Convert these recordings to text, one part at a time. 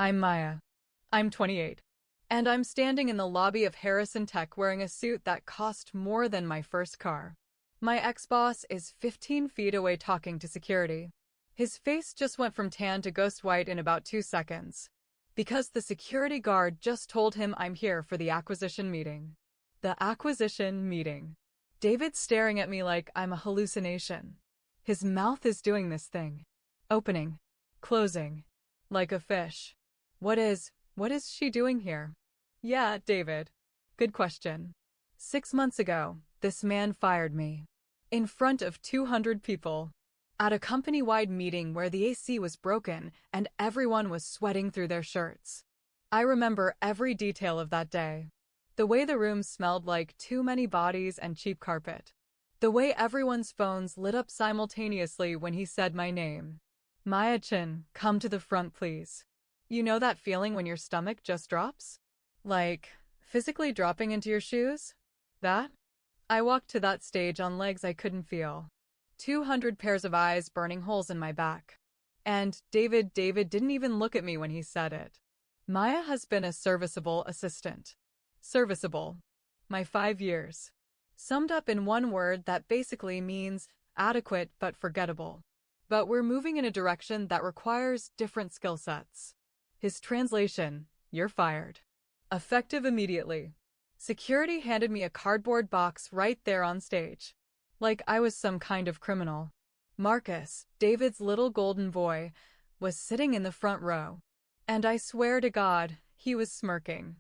I'm Maya. I'm 28. And I'm standing in the lobby of Harrison Tech wearing a suit that cost more than my first car. My ex-boss is 15 feet away talking to security. His face just went from tan to ghost white in about 2 seconds. Because the security guard just told him I'm here for the acquisition meeting. The acquisition meeting. David's staring at me like I'm a hallucination. His mouth is doing this thing. Opening. Closing. Like a fish. What is she doing here? Yeah, David. Good question. 6 months ago, this man fired me. In front of 200 people. At a company-wide meeting where the AC was broken and everyone was sweating through their shirts. I remember every detail of that day. The way the room smelled like too many bodies and cheap carpet. The way everyone's phones lit up simultaneously when he said my name. Maya Chin, come to the front please. You know that feeling when your stomach just drops? Like, physically dropping into your shoes? That? I walked to that stage on legs I couldn't feel. 200 pairs of eyes burning holes in my back. And David didn't even look at me when he said it. Maya has been a serviceable assistant. Serviceable. My 5 years. Summed up in one word that basically means adequate but forgettable. But we're moving in a direction that requires different skill sets. His translation, you're fired. Effective immediately. Security handed me a cardboard box right there on stage. Like I was some kind of criminal. Marcus, David's little golden boy, was sitting in the front row. And I swear to God, he was smirking.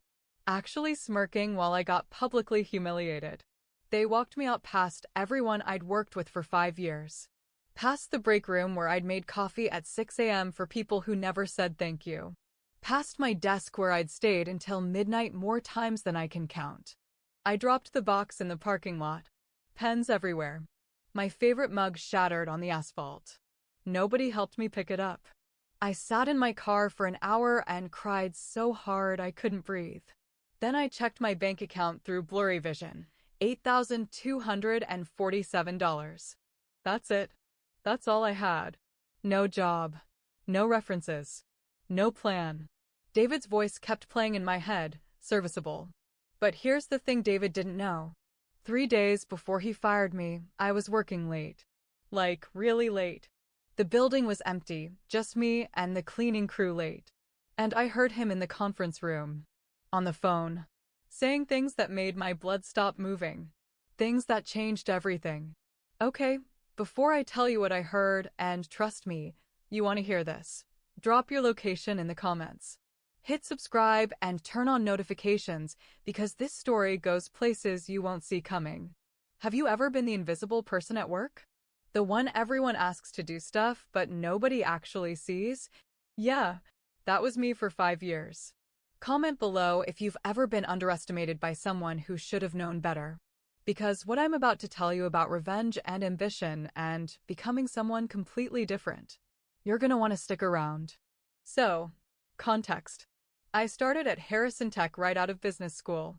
Actually smirking while I got publicly humiliated. They walked me out past everyone I'd worked with for 5 years. Past the break room where I'd made coffee at 6 a.m. for people who never said thank you. Past my desk where I'd stayed until midnight more times than I can count. I dropped the box in the parking lot. Pens everywhere. My favorite mug shattered on the asphalt. Nobody helped me pick it up. I sat in my car for an hour and cried so hard I couldn't breathe. Then I checked my bank account through blurry vision. $8,247. That's it. That's all I had. No job. No references. No plan. David's voice kept playing in my head, serviceable. But here's the thing David didn't know. 3 days before he fired me, I was working late. Like, really late. The building was empty, just me and the cleaning crew late. And I heard him in the conference room. On the phone. Saying things that made my blood stop moving. Things that changed everything. Okay, before I tell you what I heard, and trust me, you want to hear this. Drop your location in the comments. Hit subscribe and turn on notifications because this story goes places you won't see coming. Have you ever been the invisible person at work? The one everyone asks to do stuff but nobody actually sees? Yeah, that was me for 5 years. Comment below if you've ever been underestimated by someone who should have known better. Because what I'm about to tell you about revenge and ambition and becoming someone completely different. You're gonna want to stick around. So, context. I started at Harrison Tech right out of business school.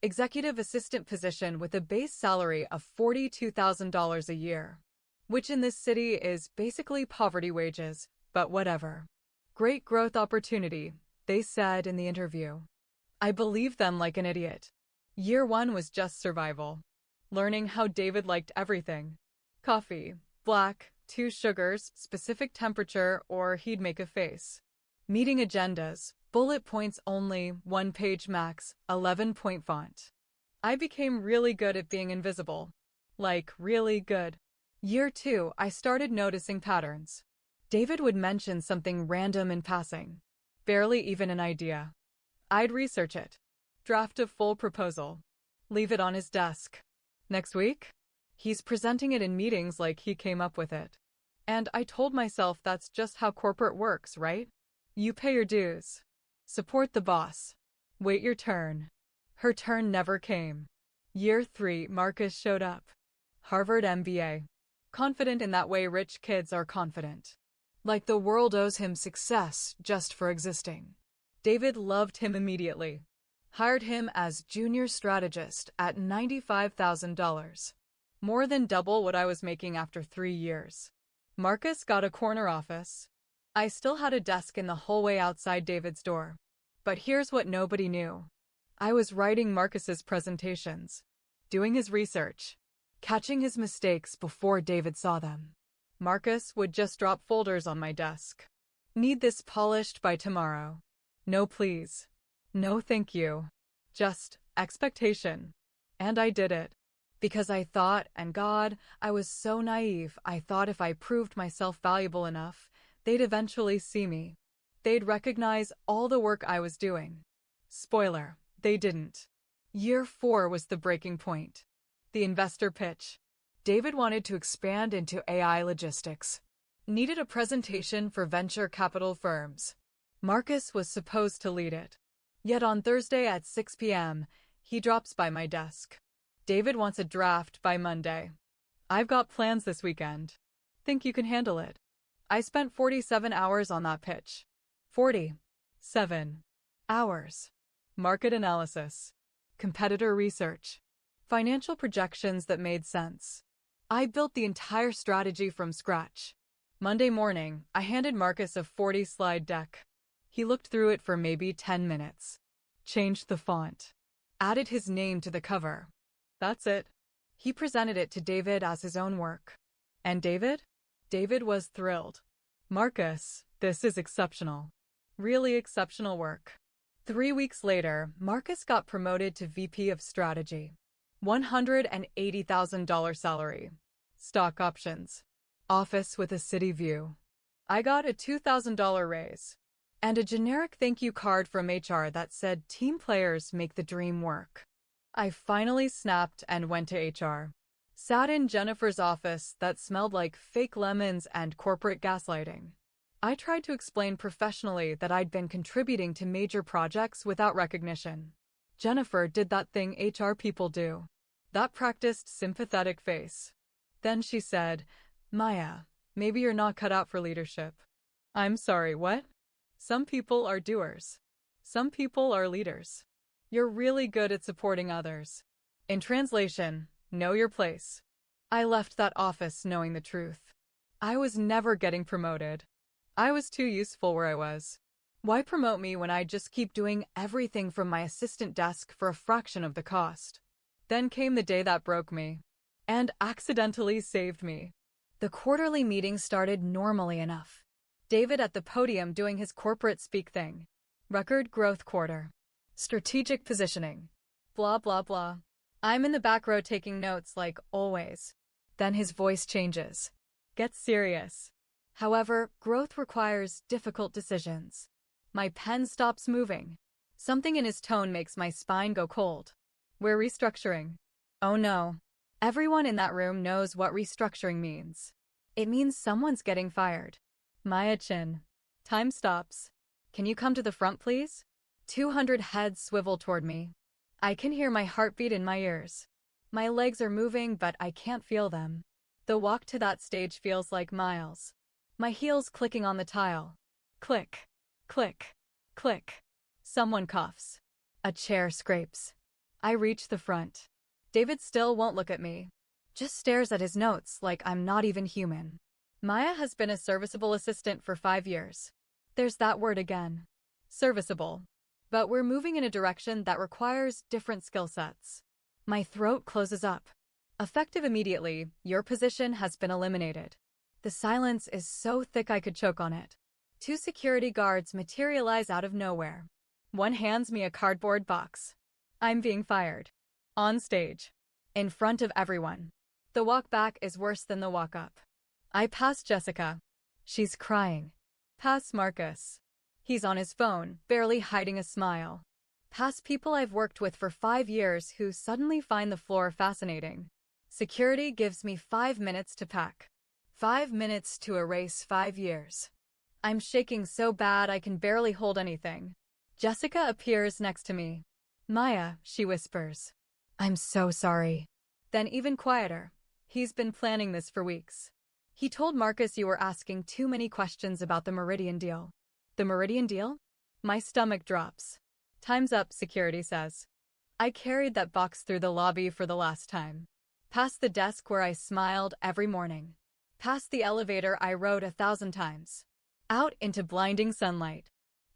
Executive assistant position with a base salary of $42,000 a year. Which in this city is basically poverty wages, but whatever. Great growth opportunity, they said in the interview. I believed them like an idiot. Year 1 was just survival. Learning how David liked everything. Coffee, black, 2 sugars, specific temperature, or he'd make a face. Meeting agendas, bullet points only, 1 page max, 11-point font. I became really good at being invisible. Like, really good. Year 2, I started noticing patterns. David would mention something random in passing. Barely even an idea. I'd research it. Draft a full proposal. Leave it on his desk. Next week? He's presenting it in meetings like he came up with it. And I told myself that's just how corporate works, right? You pay your dues. Support the boss. Wait your turn. Her turn never came. Year 3, Marcus showed up. Harvard MBA. Confident in that way rich kids are confident. Like the world owes him success just for existing. David loved him immediately. Hired him as junior strategist at $95,000. More than double what I was making after 3 years. Marcus got a corner office. I still had a desk in the hallway outside David's door. But here's what nobody knew. I was writing Marcus's presentations, doing his research, catching his mistakes before David saw them. Marcus would just drop folders on my desk. Need this polished by tomorrow. No please. No thank you. Just expectation. And I did it. Because I thought, and God, I was so naive, I thought if I proved myself valuable enough, they'd eventually see me. They'd recognize all the work I was doing. Spoiler, they didn't. Year 4 was the breaking point. The investor pitch. David wanted to expand into AI logistics. Needed a presentation for venture capital firms. Marcus was supposed to lead it. Yet on Thursday at 6 p.m., he drops by my desk. David wants a draft by Monday. I've got plans this weekend. Think you can handle it? I spent 47 hours on that pitch. 47 hours. Market analysis. Competitor research. Financial projections that made sense. I built the entire strategy from scratch. Monday morning, I handed Marcus a 40-slide deck. He looked through it for maybe 10 minutes. Changed the font. Added his name to the cover. That's it. He presented it to David as his own work. And David? David was thrilled. Marcus, this is exceptional. Really exceptional work. 3 weeks later, Marcus got promoted to VP of Strategy. $180,000 salary. Stock options. Office with a city view. I got a $2,000 raise. And a generic thank you card from HR that said team players make the dream work. I finally snapped and went to HR. Sat in Jennifer's office that smelled like fake lemons and corporate gaslighting. I tried to explain professionally that I'd been contributing to major projects without recognition. Jennifer did that thing HR people do. That practiced sympathetic face. Then she said, Maya, maybe you're not cut out for leadership. I'm sorry, what? Some people are doers. Some people are leaders. You're really good at supporting others. In translation, know your place. I left that office knowing the truth. I was never getting promoted. I was too useful where I was. Why promote me when I just keep doing everything from my assistant desk for a fraction of the cost? Then came the day that broke me. And accidentally saved me. The quarterly meeting started normally enough. David at the podium doing his corporate speak thing. Record growth quarter. Strategic positioning. Blah, blah, blah. I'm in the back row taking notes like always. Then his voice changes. Gets serious. However, growth requires difficult decisions. My pen stops moving. Something in his tone makes my spine go cold. We're restructuring. Oh no. Everyone in that room knows what restructuring means. It means someone's getting fired. Maya Chin. Time stops. Can you come to the front, please? 200 heads swivel toward me. I can hear my heartbeat in my ears. My legs are moving, but I can't feel them. The walk to that stage feels like miles. My heels clicking on the tile. Click, click, click. Someone coughs. A chair scrapes. I reach the front. David still won't look at me. Just stares at his notes like I'm not even human. Maya has been a serviceable assistant for 5 years. There's that word again. Serviceable. But we're moving in a direction that requires different skill sets. My throat closes up. Effective immediately, your position has been eliminated. The silence is so thick I could choke on it. 2 security guards materialize out of nowhere. One hands me a cardboard box. I'm being fired. On stage. In front of everyone. The walk back is worse than the walk up. I pass Jessica. She's crying. Pass Marcus. He's on his phone, barely hiding a smile. Pass people I've worked with for 5 years who suddenly find the floor fascinating. Security gives me 5 minutes to pack. 5 minutes to erase 5 years. I'm shaking so bad I can barely hold anything. Jessica appears next to me. Maya, she whispers. I'm so sorry. Then even quieter. He's been planning this for weeks. He told Marcus you were asking too many questions about the Meridian deal. The Meridian deal? My stomach drops. Time's up, security says. I carried that box through the lobby for the last time. Past the desk where I smiled every morning. Past the elevator I rode 1,000 times. out into blinding sunlight.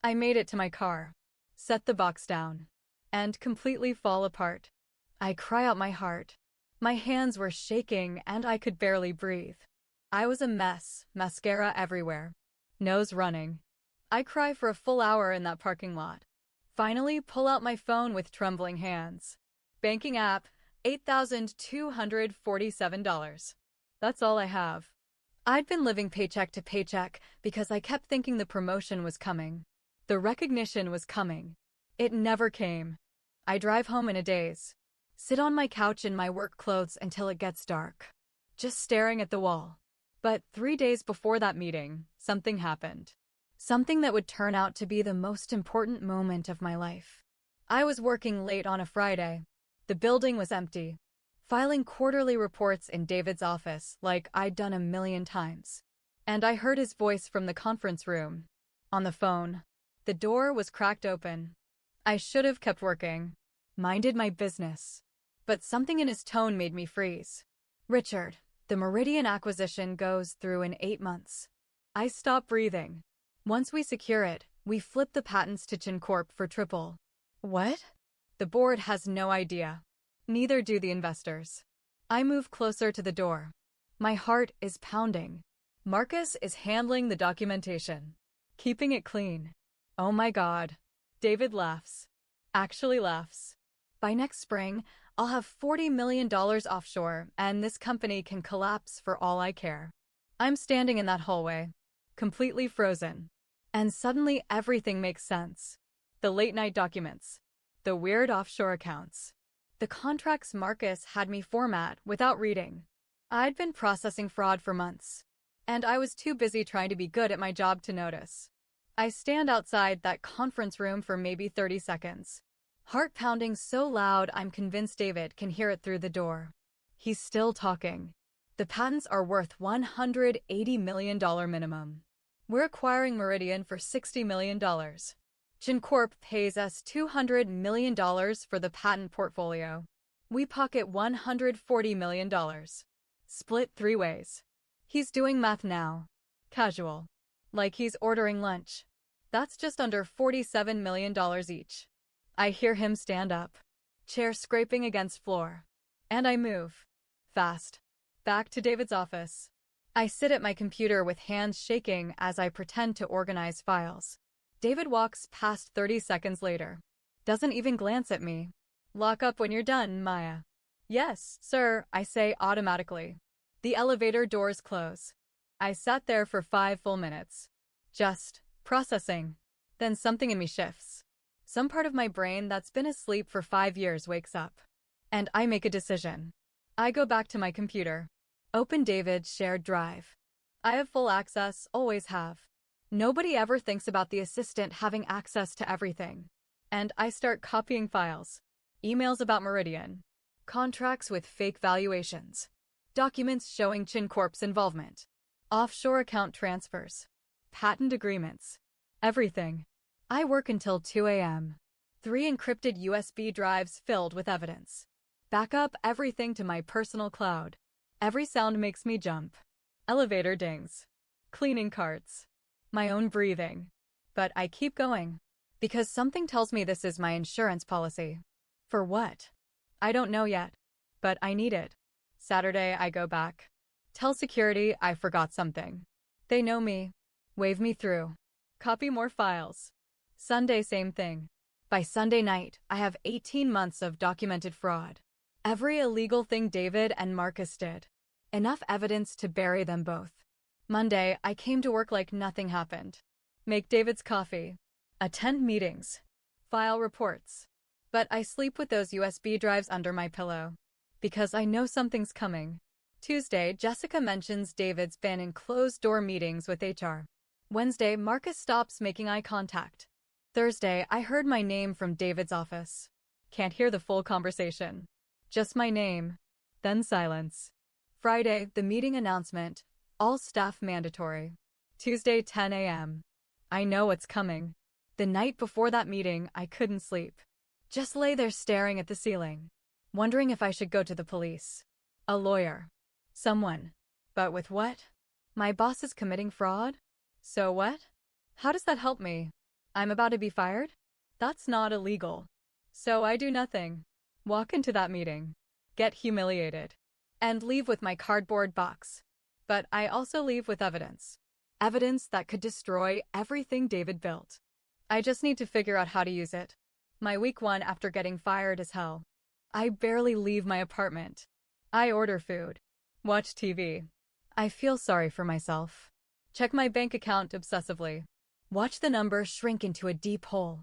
I made it to my car, set the box down, and completely fall apart. I cry out my heart. My hands were shaking and I could barely breathe. I was a mess, mascara everywhere, nose running. I cry for a full hour in that parking lot. Finally, pull out my phone with trembling hands. Banking app, $8,247. That's all I have. I'd been living paycheck to paycheck because I kept thinking the promotion was coming. The recognition was coming. It never came. I drive home in a daze. Sit on my couch in my work clothes until it gets dark, just staring at the wall. But 3 days before that meeting, something happened. Something that would turn out to be the most important moment of my life. I was working late on a Friday. The building was empty, filing quarterly reports in David's office like I'd done a million times. And I heard his voice from the conference room. On the phone. The door was cracked open. I should have kept working, minded my business. But something in his tone made me freeze. Richard, the Meridian acquisition goes through in 8 months. I stop breathing. Once we secure it, we flip the patents to ChinCorp for triple. What? The board has no idea. Neither do the investors. I move closer to the door. My heart is pounding. Marcus is handling the documentation, keeping it clean. Oh my God. David laughs. Actually laughs. By next spring, I'll have $40 million offshore, and this company can collapse for all I care. I'm standing in that hallway, completely frozen. And suddenly everything makes sense. The late-night documents. The weird offshore accounts. The contracts Marcus had me format without reading. I'd been processing fraud for months, and I was too busy trying to be good at my job to notice. I stand outside that conference room for maybe 30 seconds. Heart pounding so loud I'm convinced David can hear it through the door. He's still talking. The patents are worth $180 million minimum. We're acquiring Meridian for $60 million. ChinCorp pays us $200 million for the patent portfolio. We pocket $140 million. Split 3 ways. He's doing math now. Casual. Like he's ordering lunch. That's just under $47 million each. I hear him stand up. Chair scraping against floor. And I move. Fast. Back to David's office. I sit at my computer with hands shaking as I pretend to organize files. David walks past 30 seconds later. Doesn't even glance at me. Lock up when you're done, Maya. Yes, sir, I say automatically. The elevator doors close. I sat there for 5 full minutes. Just processing. Then something in me shifts. Some part of my brain that's been asleep for 5 years wakes up. And I make a decision. I go back to my computer. Open David's shared drive. I have full access, always have. Nobody ever thinks about the assistant having access to everything. And I start copying files. Emails about Meridian. Contracts with fake valuations. Documents showing ChinCorp's involvement. Offshore account transfers. Patent agreements. Everything. I work until 2 a.m. 3 encrypted USB drives filled with evidence. Back up everything to my personal cloud. Every sound makes me jump. Elevator dings. Cleaning carts. My own breathing. But I keep going. Because something tells me this is my insurance policy. For what? I don't know yet. But I need it. Saturday, I go back. Tell security I forgot something. They know me. Wave me through. Copy more files. Sunday, same thing. By Sunday night, I have 18 months of documented fraud. Every illegal thing David and Marcus did. Enough evidence to bury them both. Monday, I came to work like nothing happened. Make David's coffee. Attend meetings. File reports. But I sleep with those USB drives under my pillow. Because I know something's coming. Tuesday, Jessica mentions David's been in closed-door meetings with HR. Wednesday, Marcus stops making eye contact. Thursday, I heard my name from David's office. Can't hear the full conversation. Just my name. Then silence. Friday, the meeting announcement. All staff mandatory. Tuesday, 10 a.m. I know what's coming. The night before that meeting, I couldn't sleep. Just lay there staring at the ceiling. Wondering if I should go to the police. A lawyer. Someone. But with what? My boss is committing fraud? So what? How does that help me? I'm about to be fired? That's not illegal. So I do nothing. Walk into that meeting. Get humiliated. And leave with my cardboard box. But I also leave with evidence. Evidence that could destroy everything David built. I just need to figure out how to use it. My week 1 after getting fired is hell. I barely leave my apartment. I order food. Watch TV. I feel sorry for myself. Check my bank account obsessively. Watch the number shrink into a deep hole.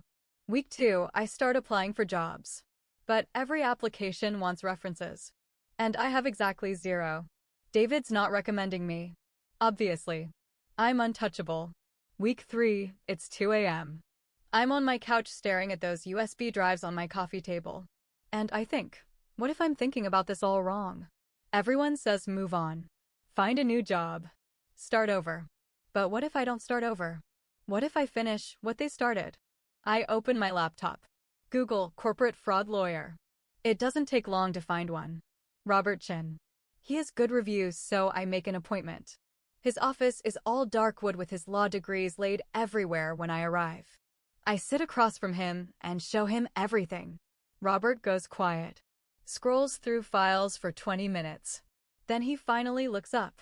Week 2, I start applying for jobs. But every application wants references. And I have exactly 0. David's not recommending me. Obviously. I'm untouchable. Week 3, it's 2 a.m. I'm on my couch staring at those USB drives on my coffee table. And I think, what if I'm thinking about this all wrong? Everyone says move on. Find a new job. Start over. But what if I don't start over? What if I finish what they started? I open my laptop. Google corporate fraud lawyer. It doesn't take long to find one. Robert Chin. He has good reviews, so I make an appointment. His office is all dark wood with his law degrees laid everywhere when I arrive. I sit across from him and show him everything. Robert goes quiet. Scrolls through files for 20 minutes. Then he finally looks up.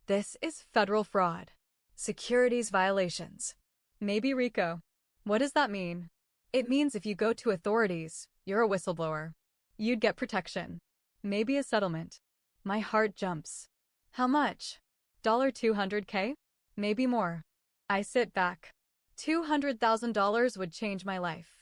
This is federal fraud. Securities violations. Maybe RICO. What does that mean? It means if you go to authorities, you're a whistleblower. You'd get protection. Maybe a settlement. My heart jumps. How much? $200K? Maybe more. I sit back. $200,000 would change my life.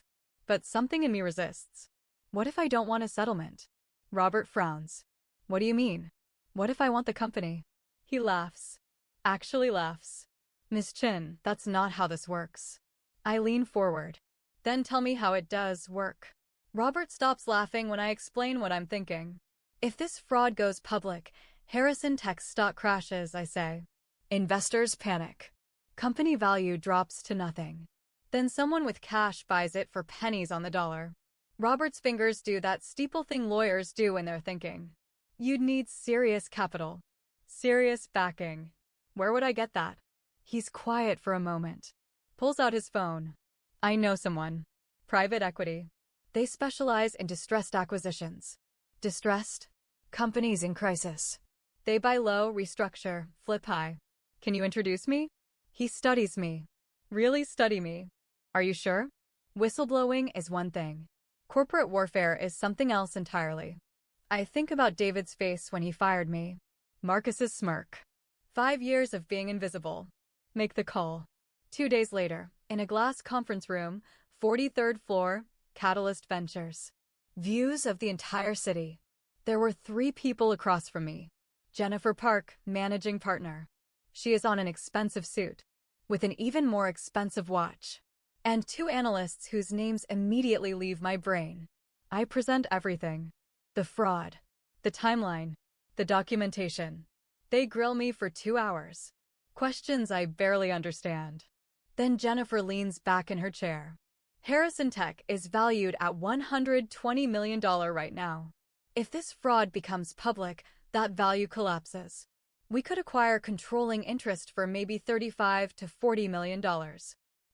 But something in me resists. What if I don't want a settlement? Robert frowns. What do you mean? What if I want the company? He laughs. Actually laughs. Miss Chin, that's not how this works. I lean forward. Then tell me how it does work. Robert stops laughing when I explain what I'm thinking. If this fraud goes public, Harrison Tech's stock crashes, I say. Investors panic. Company value drops to nothing. Then someone with cash buys it for pennies on the dollar. Robert's fingers do that steeple thing lawyers do when they're thinking. You'd need serious capital. Serious backing. Where would I get that? He's quiet for a moment. Pulls out his phone. I know someone. Private equity. They specialize in distressed acquisitions. Distressed? Companies in crisis. They buy low, restructure, flip high. Can you introduce me? He studies me. Really study me. Are you sure? Whistleblowing is one thing. Corporate warfare is something else entirely. I think about David's face when he fired me. Marcus's smirk. 5 years of being invisible. Make the call. 2 days later, in a glass conference room, 43rd floor, Catalyst Ventures. Views of the entire city. There were 3 people across from me. Jennifer Park, managing partner. She is on an expensive suit, with an even more expensive watch. And 2 analysts whose names immediately leave my brain. I present everything. The fraud. The timeline. The documentation. They grill me for 2 hours. Questions I barely understand. Then Jennifer leans back in her chair. Harrison Tech is valued at $120 million right now. If this fraud becomes public, that value collapses. We could acquire controlling interest for maybe $35 to $40 million.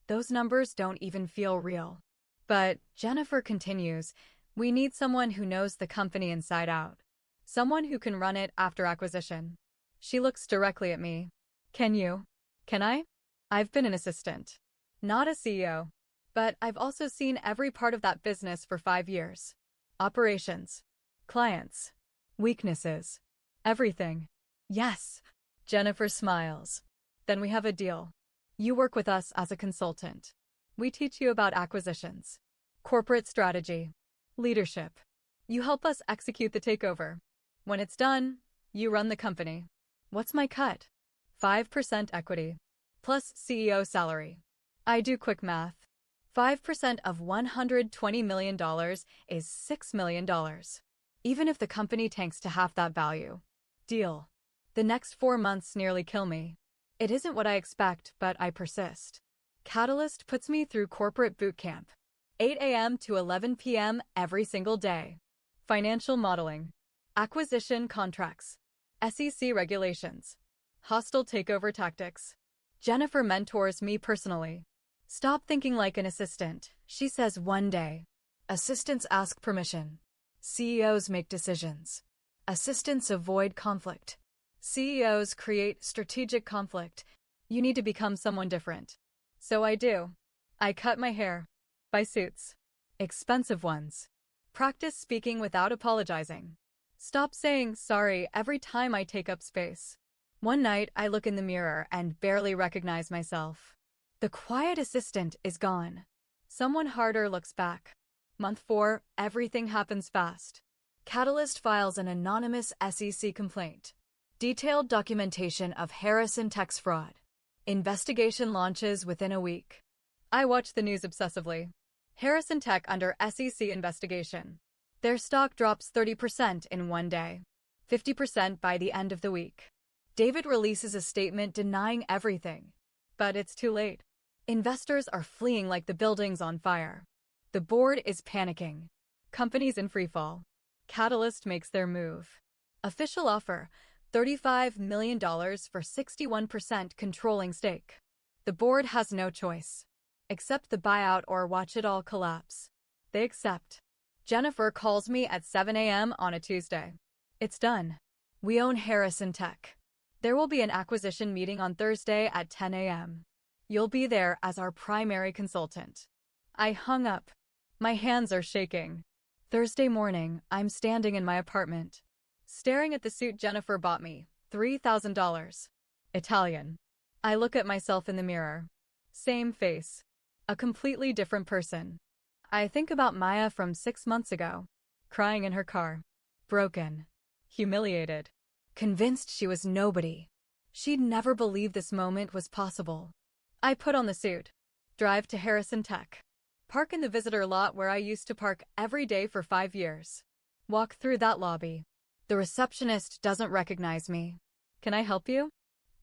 Those numbers don't even feel real. But Jennifer continues, we need someone who knows the company inside out. Someone who can run it after acquisition. She looks directly at me. Can you? Can I? I've been an assistant. Not a CEO. But I've also seen every part of that business for 5 years. Operations. Clients. Weaknesses. Everything. Yes. Jennifer smiles. Then we have a deal. You work with us as a consultant. We teach you about acquisitions. Corporate strategy. Leadership. You help us execute the takeover. When it's done, you run the company. What's my cut? 5% equity. Plus CEO salary. I do quick math. 5% of $120 million is $6 million. Even if the company tanks to half that value. Deal. The next 4 months nearly kill me. It isn't what I expect, but I persist. Catalyst puts me through corporate boot camp. 8 a.m. to 11 p.m. every single day. Financial modeling. Acquisition contracts. SEC regulations. Hostile takeover tactics. Jennifer mentors me personally. Stop thinking like an assistant, she says one day. Assistants ask permission. CEOs make decisions. Assistants avoid conflict. CEOs create strategic conflict. You need to become someone different. So I do. I cut my hair. Buy suits. Expensive ones. Practice speaking without apologizing. Stop saying sorry every time I take up space. One night, I look in the mirror and barely recognize myself. The quiet assistant is gone. Someone harder looks back. Month 4, everything happens fast. Catalyst files an anonymous SEC complaint. Detailed documentation of Harrison Tech's fraud. Investigation launches within a week. I watch the news obsessively. Harrison Tech under SEC investigation. Their stock drops 30% in one day. 50% by the end of the week. David releases a statement denying everything. But it's too late. Investors are fleeing like the building's on fire. The board is panicking. Companies in freefall. Catalyst makes their move. Official offer, $35 million for 61% controlling stake. The board has no choice. Accept the buyout or watch it all collapse. They accept. Jennifer calls me at 7 a.m. on a Tuesday. It's done. We own Harrison Tech. There will be an acquisition meeting on Thursday at 10 a.m. You'll be there as our primary consultant. I hung up. My hands are shaking. Thursday morning, I'm standing in my apartment, staring at the suit Jennifer bought me, $3,000. Italian. I look at myself in the mirror. Same face. A completely different person. I think about Maya from 6 months ago, crying in her car. Broken. Humiliated. Convinced she was nobody. She'd never believed this moment was possible. I put on the suit. Drive to Harrison Tech. Park in the visitor lot where I used to park every day for 5 years. Walk through that lobby. The receptionist doesn't recognize me. Can I help you?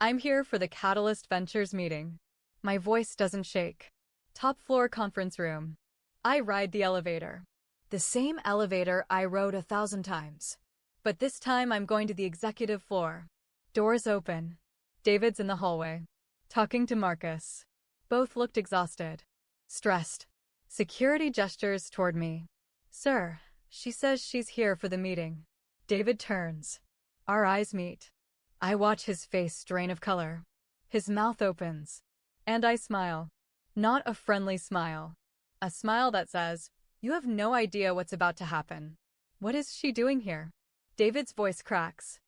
I'm here for the Catalyst Ventures meeting. My voice doesn't shake. Top floor conference room. I ride the elevator. The same elevator I rode 1,000 times. But this time I'm going to the executive floor. Doors open. David's in the hallway. Talking to Marcus. Both looked exhausted. Stressed. Security gestures toward me. Sir, she says she's here for the meeting. David turns. Our eyes meet. I watch his face drain of color. His mouth opens. And I smile. Not a friendly smile. A smile that says, you have no idea what's about to happen. What is she doing here? David's voice cracks.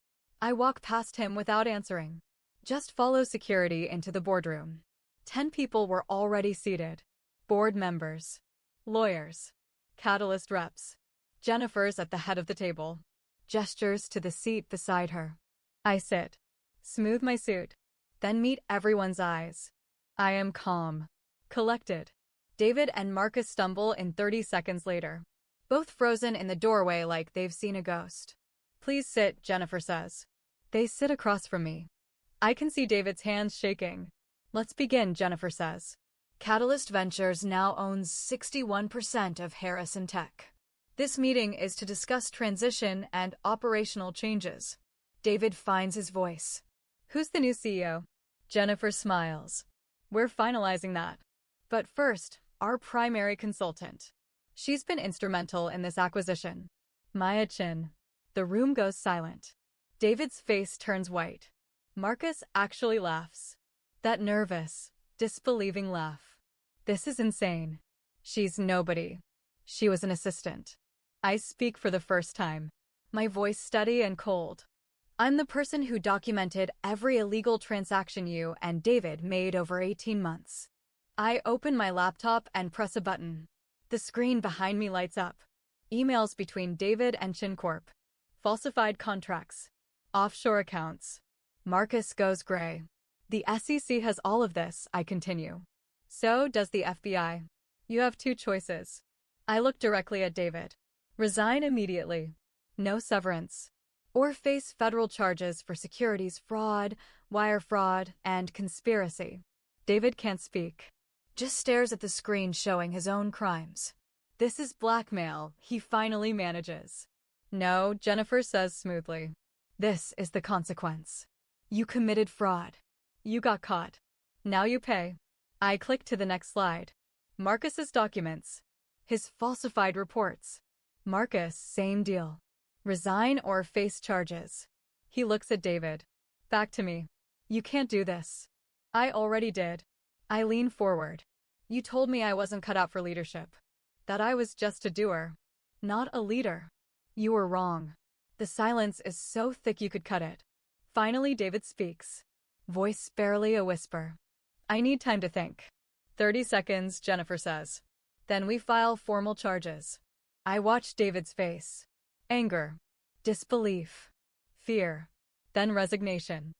I walk past him without answering. Just follow security into the boardroom. 10 people were already seated. Board members. Lawyers. Catalyst reps. Jennifer's at the head of the table. Gestures to the seat beside her. I sit. Smooth my suit. Then meet everyone's eyes. I am calm. Collected. David and Marcus stumble in 30 seconds later. Both frozen in the doorway like they've seen a ghost. Please sit, Jennifer says. They sit across from me. I can see David's hands shaking. Let's begin, Jennifer says. Catalyst Ventures now owns 61% of Harrison Tech. This meeting is to discuss transition and operational changes. David finds his voice. Who's the new CEO? Jennifer smiles. We're finalizing that. But first, our primary consultant. She's been instrumental in this acquisition. Maya Chin. The room goes silent. David's face turns white. Marcus actually laughs. That nervous, disbelieving laugh. This is insane. She's nobody. She was an assistant. I speak for the first time. My voice steady and cold. I'm the person who documented every illegal transaction you and David made over 18 months. I open my laptop and press a button. The screen behind me lights up. Emails between David and ChinCorp. Falsified contracts. Offshore accounts. Marcus goes gray. The SEC has all of this, I continue. So does the FBI. You have 2 choices. I look directly at David. Resign immediately. No severance. Or face federal charges for securities fraud, wire fraud, and conspiracy. David can't speak. Just stares at the screen showing his own crimes. This is blackmail, he finally manages. No, Jennifer says smoothly. This is the consequence. You committed fraud. You got caught. Now you pay. I click to the next slide. Marcus's documents. His falsified reports. Marcus, same deal. Resign or face charges. He looks at David. Back to me. You can't do this. I already did. I lean forward. You told me I wasn't cut out for leadership. That I was just a doer, not a leader. You were wrong. The silence is so thick you could cut it. Finally, David speaks. Voice barely a whisper. I need time to think. 30 seconds, Jennifer says. Then we file formal charges. I watch David's face. Anger. Disbelief. Fear. Then resignation.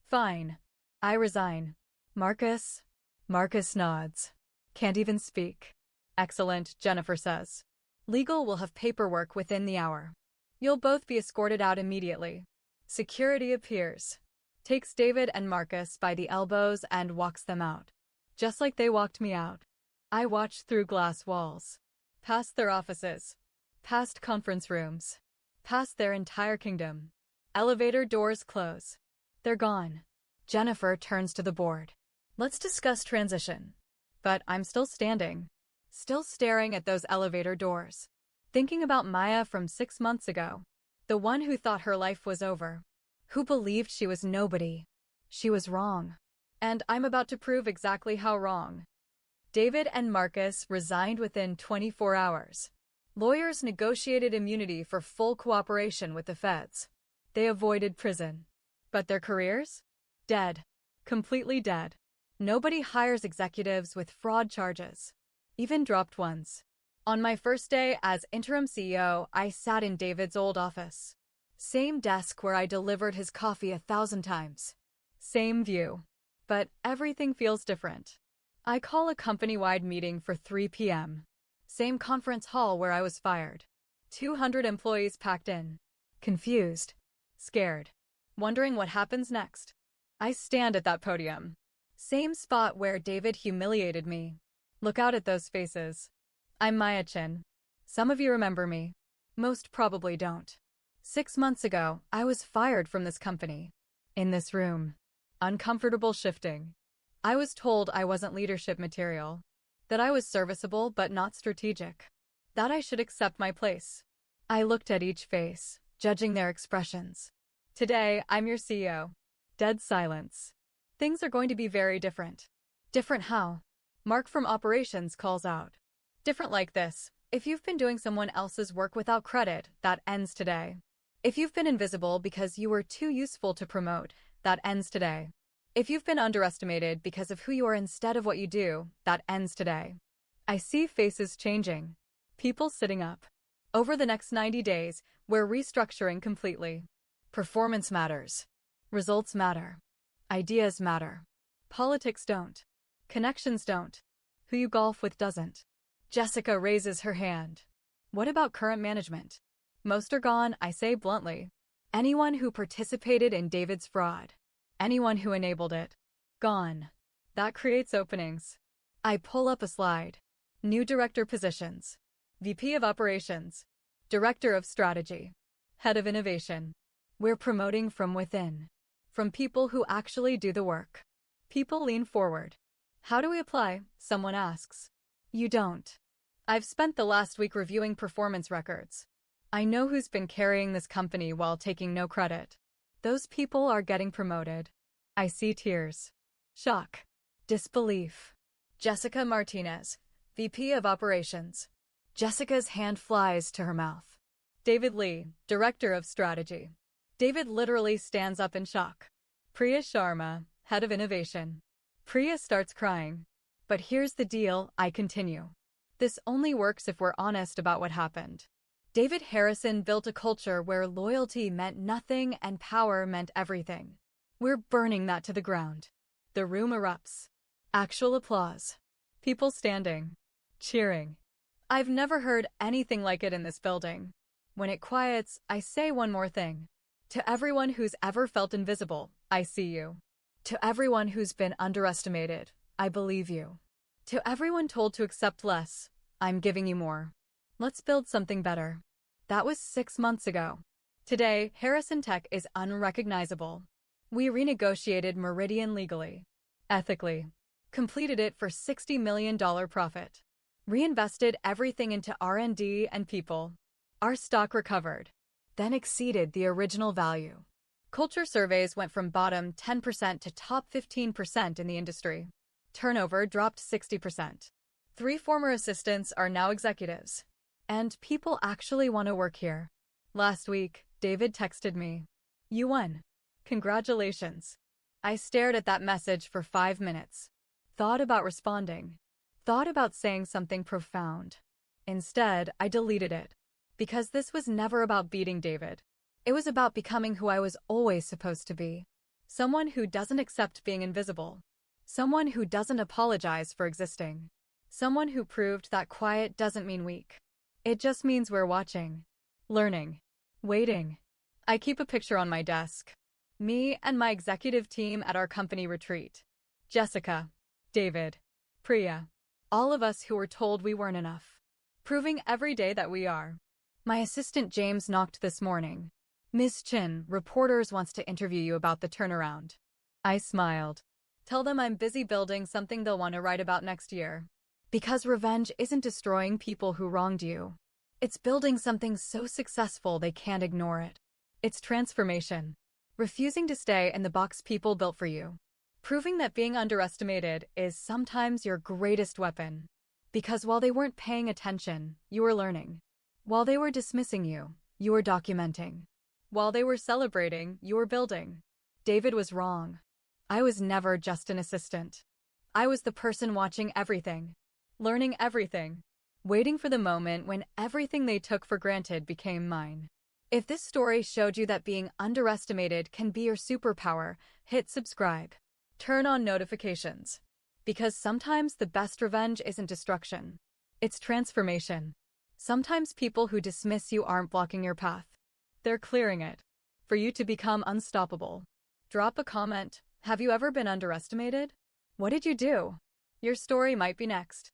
Fine. I resign. Marcus? Marcus nods. Can't even speak. Excellent, Jennifer says. Legal will have paperwork within the hour. You'll both be escorted out immediately. Security appears. Takes David and Marcus by the elbows and walks them out. Just like they walked me out. I watch through glass walls. Past their offices. Past conference rooms. Past their entire kingdom. Elevator doors close. They're gone. Jennifer turns to the board. Let's discuss transition. But I'm still standing. Still staring at those elevator doors. Thinking about Maya from 6 months ago. The one who thought her life was over. Who believed she was nobody. She was wrong. And I'm about to prove exactly how wrong. David and Marcus resigned within 24 hours. Lawyers negotiated immunity for full cooperation with the feds. They avoided prison. But their careers? Dead. Completely dead. Nobody hires executives with fraud charges. Even dropped ones. On my first day as interim CEO, I sat in David's old office. Same desk where I delivered his coffee 1,000 times. Same view. But everything feels different. I call a company-wide meeting for 3 p.m. Same conference hall where I was fired. 200 employees packed in. Confused. Scared. Wondering what happens next. I stand at that podium. Same spot where David humiliated me. Look out at those faces. I'm Maya Chin. Some of you remember me. Most probably don't. 6 months ago, I was fired from this company. In this room. Uncomfortable shifting. I was told I wasn't leadership material. That I was serviceable but not strategic. That I should accept my place. I looked at each face, judging their expressions. Today, I'm your CEO. Dead silence. Things are going to be very different. Different how? Mark from operations calls out. Different like this. If you've been doing someone else's work without credit, that ends today. If you've been invisible because you were too useful to promote, that ends today. If you've been underestimated because of who you are instead of what you do, that ends today. I see faces changing. People sitting up. Over the next 90 days, we're restructuring completely. Performance matters. Results matter. Ideas matter. Politics don't. Connections don't. Who you golf with doesn't. Jessica raises her hand. What about current management? Most are gone, I say bluntly. Anyone who participated in David's fraud. Anyone who enabled it. Gone. That creates openings. I pull up a slide. New director positions. VP of Operations. Director of Strategy. Head of Innovation. We're promoting from within. From people who actually do the work. People lean forward. How do we apply? Someone asks. You don't. I've spent the last week reviewing performance records. I know who's been carrying this company while taking no credit. Those people are getting promoted. I see tears. Shock. Disbelief. Jessica Martinez, VP of Operations. Jessica's hand flies to her mouth. David Lee, Director of Strategy. David literally stands up in shock. Priya Sharma, Head of Innovation. Priya starts crying. But here's the deal, I continue. This only works if we're honest about what happened. David Harrison built a culture where loyalty meant nothing and power meant everything. We're burning that to the ground. The room erupts. Actual applause. People standing. Cheering. I've never heard anything like it in this building. When it quiets, I say one more thing. To everyone who's ever felt invisible, I see you. To everyone who's been underestimated, I believe you. To everyone told to accept less, I'm giving you more. Let's build something better. That was 6 months ago. Today, Harrison Tech is unrecognizable. We renegotiated Meridian legally. Ethically. Completed it for $60 million profit. Reinvested everything into R&D and people. Our stock recovered, then exceeded the original value. Culture surveys went from bottom 10% to top 15% in the industry. Turnover dropped 60%. 3 former assistants are now executives. And people actually want to work here. Last week, David texted me. "You won. Congratulations." I stared at that message for 5 minutes. Thought about responding. Thought about saying something profound. Instead, I deleted it. Because this was never about beating David. It was about becoming who I was always supposed to be. Someone who doesn't accept being invisible. Someone who doesn't apologize for existing. Someone who proved that quiet doesn't mean weak. It just means we're watching, learning, waiting. I keep a picture on my desk. Me and my executive team at our company retreat. Jessica, David, Priya, all of us who were told we weren't enough. Proving every day that we are. My assistant James knocked this morning. "Miss Chin, reporters wants to interview you about the turnaround." I smiled. "Tell them I'm busy building something they'll want to write about next year." Because revenge isn't destroying people who wronged you. It's building something so successful they can't ignore it. It's transformation. Refusing to stay in the box people built for you. Proving that being underestimated is sometimes your greatest weapon. Because while they weren't paying attention, you were learning. While they were dismissing you, you were documenting. While they were celebrating, you were building. David was wrong. I was never just an assistant. I was the person watching everything. Learning everything. Waiting for the moment when everything they took for granted became mine. If this story showed you that being underestimated can be your superpower, hit subscribe. Turn on notifications. Because sometimes the best revenge isn't destruction. It's transformation. Sometimes people who dismiss you aren't blocking your path. They're clearing it. For you to become unstoppable. Drop a comment. Have you ever been underestimated? What did you do? Your story might be next.